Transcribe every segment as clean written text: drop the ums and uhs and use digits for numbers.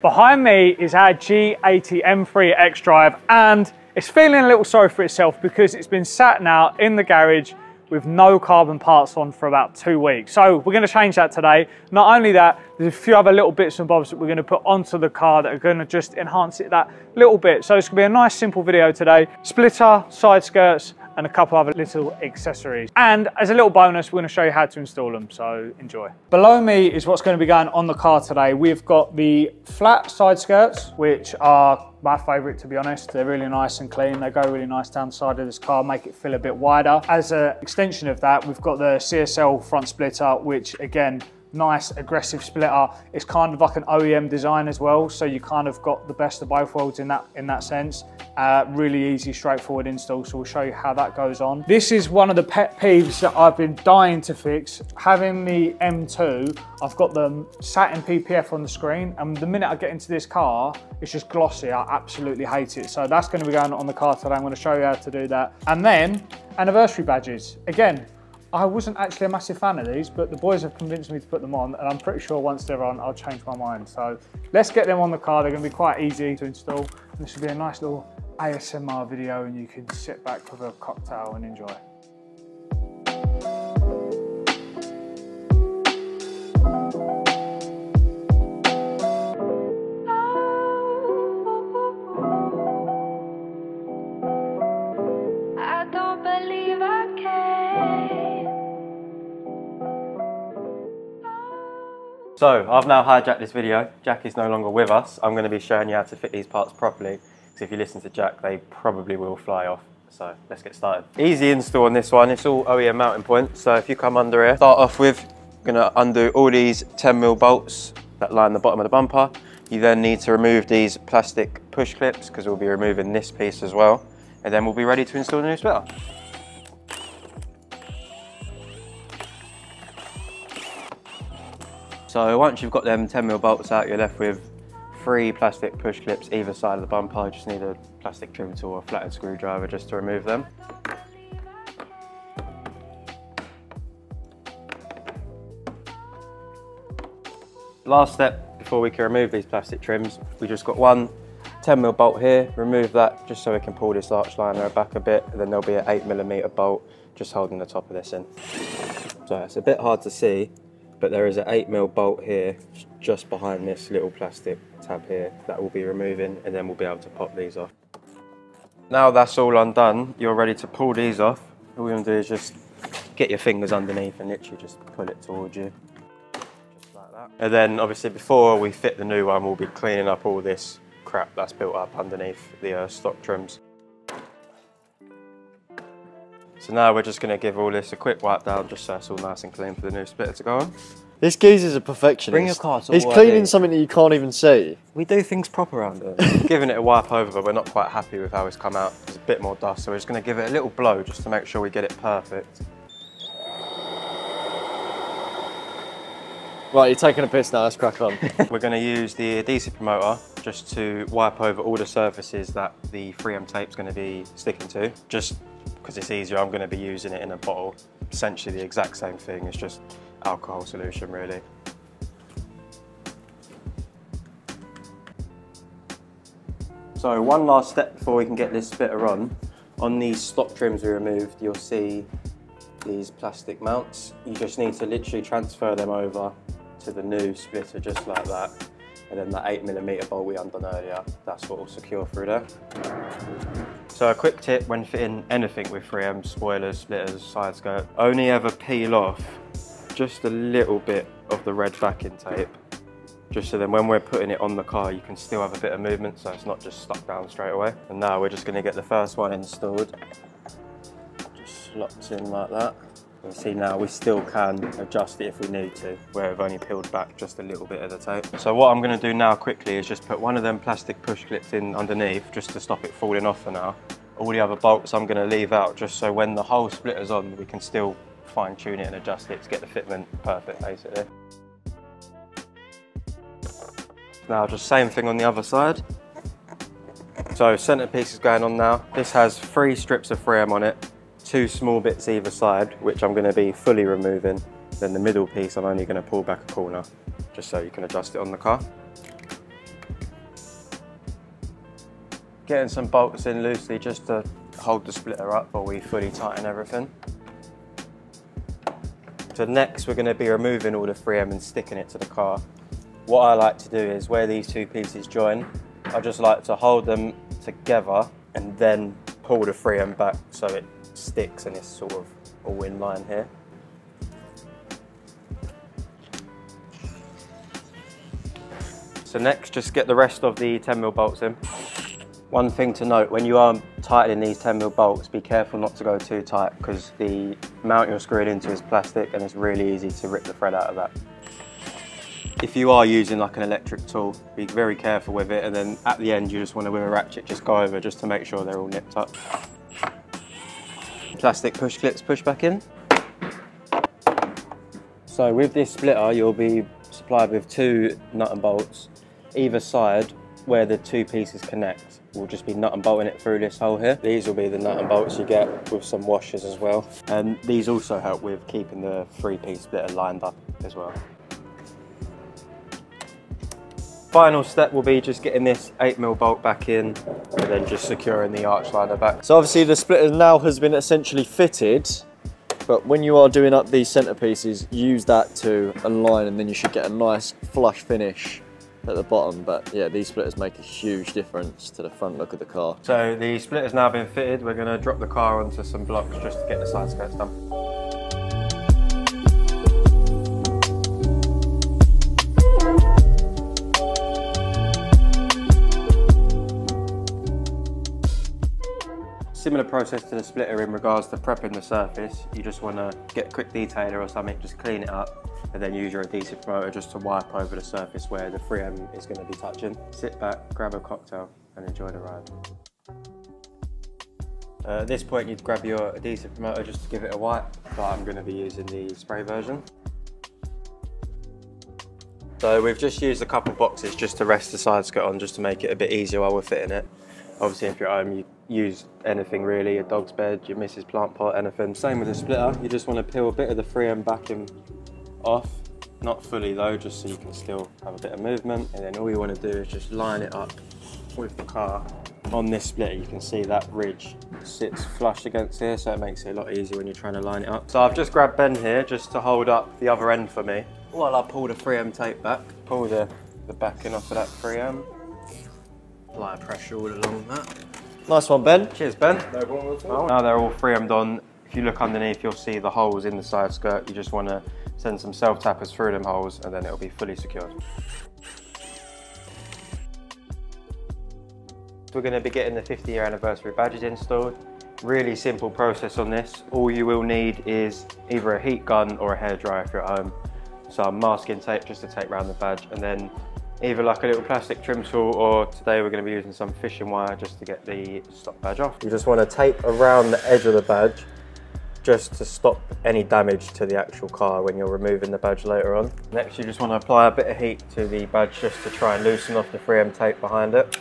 Behind me is our G80 M3 X-Drive, and it's feeling a little sorry for itself because it's been sat now in the garage with no carbon parts on for about 2 weeks. So we're going to change that today. Not only that, there's a few other little bits and bobs that we're going to put onto the car that are going to just enhance it that little bit. So it's going to be a nice simple video today. Splitter, side skirts, and a couple other little accessories. And as a little bonus, we're going to show you how to install them, so enjoy. Below me is what's going to be going on the car today. We've got the flat side skirts, which are my favourite, to be honest. They're really nice and clean. They go really nice down the side of this car, make it feel a bit wider. As an extension of that, we've got the CSL front splitter, which again, nice aggressive splitter. It's kind of like an OEM design as well, so you kind of got the best of both worlds in that sense. Really easy, straightforward install, so we'll show you how that goes on. This is one of the pet peeves that I've been dying to fix. Having the M2, I've got them sat in PPF on the screen, and the minute I get into this car, it's just glossy. I absolutely hate it. So that's going to be going on the car today. I'm going to show you how to do that. And then anniversary badges. Again, I wasn't actually a massive fan of these, but the boys have convinced me to put them on, and I'm pretty sure once they're on, I'll change my mind. So let's get them on the car. They're going to be quite easy to install, and this will be a nice little ASMR video, and you can sit back with a cocktail and enjoy. So I've now hijacked this video. Jack is no longer with us. I'm going to be showing you how to fit these parts properly, because if you listen to Jack, they probably will fly off. So let's get started. Easy install on this one. It's all OEM mounting points. So if you come under here, start off with, I'm going to undo all these 10mm bolts that line the bottom of the bumper. You then need to remove these plastic push clips, because we'll be removing this piece as well. And then we'll be ready to install the new splitter. So once you've got them 10mm bolts out, you're left with 3 plastic push clips either side of the bumper. You just need a plastic trim tool or a flattened screwdriver just to remove them. Last step before we can remove these plastic trims, we just got one 10mm bolt here. Remove that just so we can pull this arch liner back a bit, and then there'll be an 8mm bolt just holding the top of this in. So it's a bit hard to see, but there is an 8mm bolt here just behind this little plastic tab here that we'll be removing, and then we'll be able to pop these off. Now that's all undone, you're ready to pull these off. All we're going to do is just get your fingers underneath and literally just pull it towards you, just like that. And then obviously before we fit the new one, we'll be cleaning up all this crap that's built up underneath the stock trims. So now we're just going to give all this a quick wipe down, just so it's all nice and clean for the new splitter to go on. This geezer's a perfectionist. Bring your car to He's cleaning something that you can't even see. We do things proper around here. Giving it a wipe over, but we're not quite happy with how it's come out. There's a bit more dust, so we're just going to give it a little blow just to make sure we get it perfect. Right, you're taking a piss now, let's crack on. We're going to use the adhesive promoter just to wipe over all the surfaces that the 3M tape's going to be sticking to. Just because it's easier, I'm going to be using it in a bottle. Essentially the exact same thing, it's just alcohol solution really. So one last step before we can get this splitter on these stock trims we removed, you'll see these plastic mounts. You just need to literally transfer them over to the new splitter just like that. And then that 8mm bolt we undone earlier, that's what will secure through there. So a quick tip when fitting anything with 3M, spoilers, splitters, side skirt, only ever peel off just a little bit of the red backing tape, just so then when we're putting it on the car, you can still have a bit of movement, so it's not just stuck down straight away. And now we're just going to get the first one installed. Just slots in like that. You see now we still can adjust it if we need to, where we've only peeled back just a little bit of the tape. So what I'm going to do now quickly is just put one of them plastic push clips in underneath just to stop it falling off for now. All the other bolts I'm going to leave out just so when the whole splitter's on, we can still fine tune it and adjust it to get the fitment perfect basically. Now just same thing on the other side. So centerpiece is going on now. This has 3 strips of 3M on it. 2 small bits either side, which I'm going to be fully removing. Then the middle piece I'm only going to pull back a corner, just so you can adjust it on the car. getting some bolts in loosely just to hold the splitter up while we fully tighten everything. So next we're going to be removing all the 3M and sticking it to the car. What I like to do is where these two pieces join, I just like to hold them together and then pull the 3M back so it sticks and it's sort of all in line here. So next, just get the rest of the 10mm bolts in. One thing to note, when you are tightening these 10mm bolts, be careful not to go too tight because the mount you're screwing into is plastic and it's really easy to rip the thread out of that. If you are using like an electric tool, be very careful with it, and then at the end you just want to with a ratchet just go over just to make sure they're all nipped up. Plastic push clips push back in. So with this splitter you'll be supplied with 2 nut and bolts. Either side where the 2 pieces connect will just be nut and bolting it through this hole here. These will be the nut and bolts you get with some washers as well. And these also help with keeping the 3-piece splitter lined up as well. Final step will be just getting this 8mm bolt back in and then just securing the arch liner back. So obviously the splitter now has been essentially fitted, but when you are doing up these centre pieces, use that to align and then you should get a nice flush finish at the bottom. But yeah, these splitters make a huge difference to the front look of the car. So the splitter's now been fitted. We're going to drop the car onto some blocks just to get the side skirts done. Similar process to the splitter in regards to prepping the surface. You just want to get a quick detailer or something, just clean it up and then use your adhesive promoter just to wipe over the surface where the 3M is going to be touching. Sit back, grab a cocktail and enjoy the ride. At this point you'd grab your adhesive promoter just to give it a wipe, but I'm going to be using the spray version. So we've just used a couple boxes just to rest the side skirt on, just to make it a bit easier while we're fitting it. Obviously if you're at home you use anything really, a dog's bed, your missus plant pot, anything. Same with the splitter, you just want to peel a bit of the 3M backing off, not fully though, just so you can still have a bit of movement, and then all you want to do is just line it up with the car. On this splitter you can see that ridge sits flush against here, so it makes it a lot easier when you're trying to line it up. So I've just grabbed Ben here just to hold up the other end for me while I pull the 3M tape back. Pull the backing off of that 3M. Apply pressure all along that. Nice one, Ben. Cheers, Ben. No problem at all. Now they're all 3M'd on. If you look underneath, you'll see the holes in the side skirt. You just want to send some self-tappers through them holes and then it'll be fully secured. We're going to be getting the 50-year anniversary badges installed. Really simple process on this. All you will need is either a heat gun or a hairdryer if you're at home. Some masking tape just to tape around the badge, and then either like a little plastic trim tool, or today we're going to be using some fishing wire just to get the stock badge off. You just want to tape around the edge of the badge just to stop any damage to the actual car when you're removing the badge later on. Next you just want to apply a bit of heat to the badge just to try and loosen off the 3M tape behind it.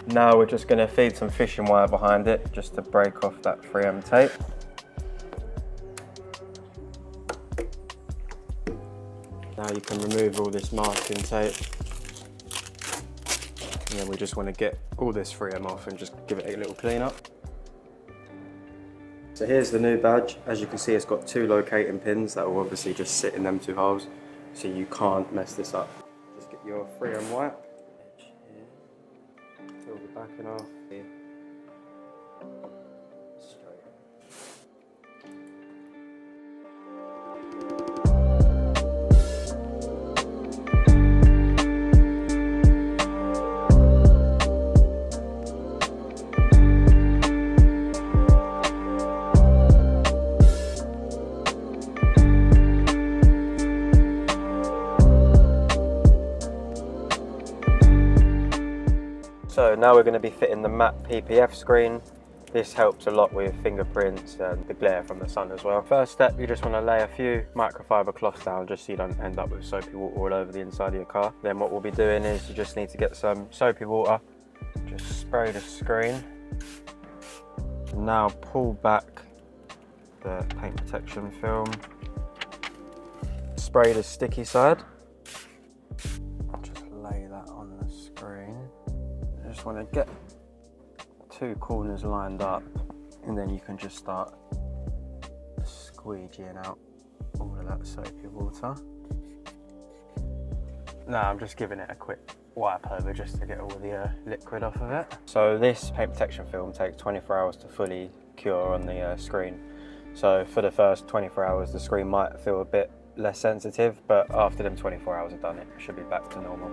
Now we're just going to feed some fishing wire behind it just to break off that 3M tape. Now you can remove all this masking tape, and then we just want to get all this 3M off and just give it a little clean up. So here's the new badge. As you can see, it's got 2 locating pins that will obviously just sit in them 2 holes, so you can't mess this up. Just get your 3M wipe, edge here, peel the backing off here, straight. So now we're going to be fitting the matte PPF screen. This helps a lot with fingerprints and the glare from the sun as well. First step, you just want to lay a few microfiber cloths down just so you don't end up with soapy water all over the inside of your car. Then what we'll be doing is you just need to get some soapy water, just spray the screen. Now pull back the paint protection film. Spray the sticky side. Just lay that on the screen. I just want to get 2 corners lined up, and then you can just start squeegeeing out all of that soapy water. Now I'm just giving it a quick wipe over just to get all the liquid off of it. So this paint protection film takes 24 hours to fully cure on the screen. So for the first 24 hours the screen might feel a bit less sensitive, but after them 24 hours are done it should be back to normal.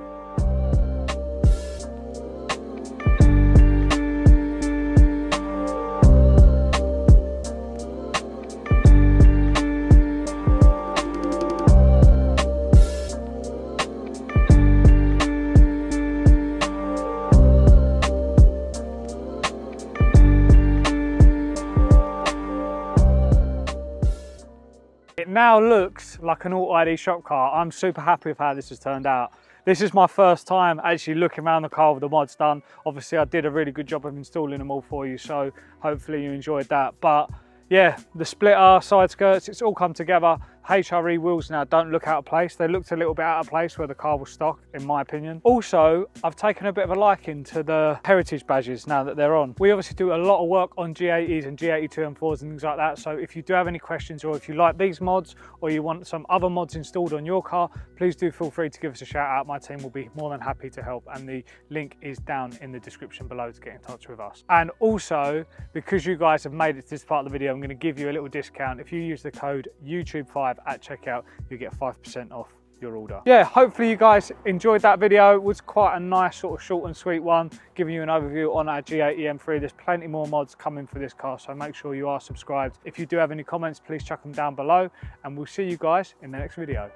It now looks like an AUTOID shop car. I'm super happy with how this has turned out. This is my first time actually looking around the car with the mods done. Obviously I did a really good job of installing them all for you, so hopefully you enjoyed that. But yeah, the splitter, side skirts, it's all come together. HRE wheels now don't look out of place. They looked a little bit out of place where the car was stock, in my opinion. Also, I've taken a bit of a liking to the heritage badges now that they're on. We obviously do a lot of work on G80s and G80 M3s and things like that. So if you do have any questions, or if you like these mods, or you want some other mods installed on your car, please do feel free to give us a shout out. My team will be more than happy to help, and the link is down in the description below to get in touch with us. And also, because you guys have made it to this part of the video, I'm going to give you a little discount. If you use the code YouTube5 at checkout, you get 5% off your order. Yeah, hopefully you guys enjoyed that video. It was quite a nice sort of short and sweet one, giving you an overview on our G80 M3. There's plenty more mods coming for this car, so make sure you are subscribed. If you do have any comments, please chuck them down below, and we'll see you guys in the next video.